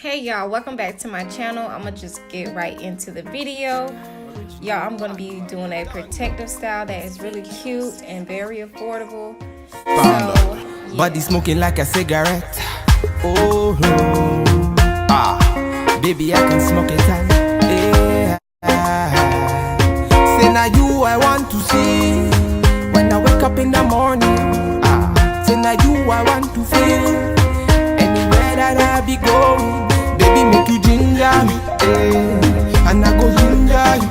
Hey y'all, welcome back to my channel. I'm gonna just get right into the video. Y'all, I'm gonna be doing a protective style that is really cute and very affordable. So, body smoking like a cigarette. Oh no. Baby, I can smoke it out. Yeah. Say now you I want to see when I wake up in the morning. Say now you I want to feel anywhere that I be going. Baby, make you ginger me, and I go ginger you.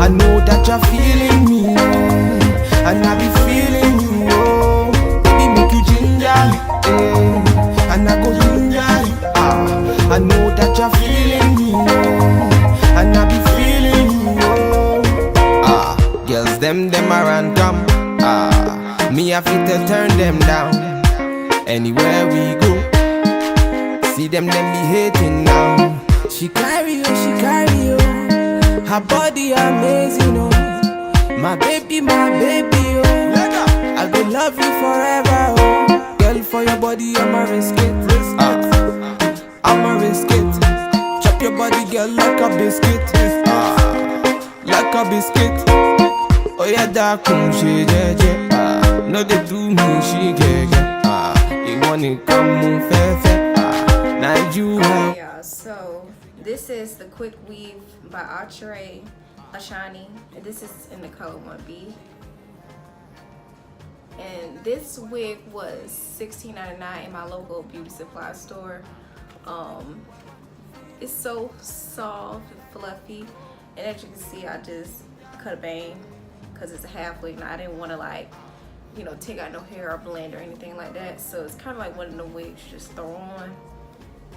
I know that you're feeling me, and I be feeling you. Oh, baby, make you ginger me, and I go ginger you. I know that you're feeling me, and I be feeling you. Girls, them are random. Me I fit to turn them down. Anywhere we go, see them be hating now. She carry you. Her body amazing, oh. My baby, oh. I will love you forever, oh. Girl, for your body, I'ma risk it. I'ma risk it. Chop your body, girl, like a biscuit. Like a biscuit. Oh yeah, that come she jeje. No they do me, she get. You wanna come move fair. Now you have. y'all, so this is the quick weave by Ashani, and this is in the color 1B. And this wig was $16.99 in my local beauty supply store. It's so soft and fluffy, and as you can see, I just cut a bang because it's a half wig. Now I didn't want to take out no hair or blend or anything like that, so it's kind of like one of the wigs you just throw on,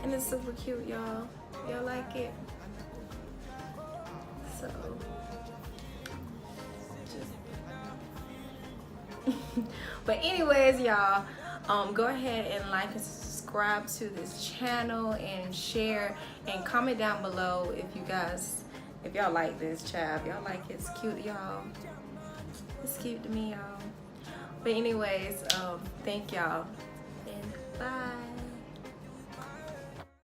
and it's super cute, y'all. Y'all like it? So but anyways, y'all, go ahead and like and subscribe to this channel and share and comment down below if y'all like this child. Y'all like it? It's cute, y'all. It's cute to me, y'all. But anyways, thank y'all and bye.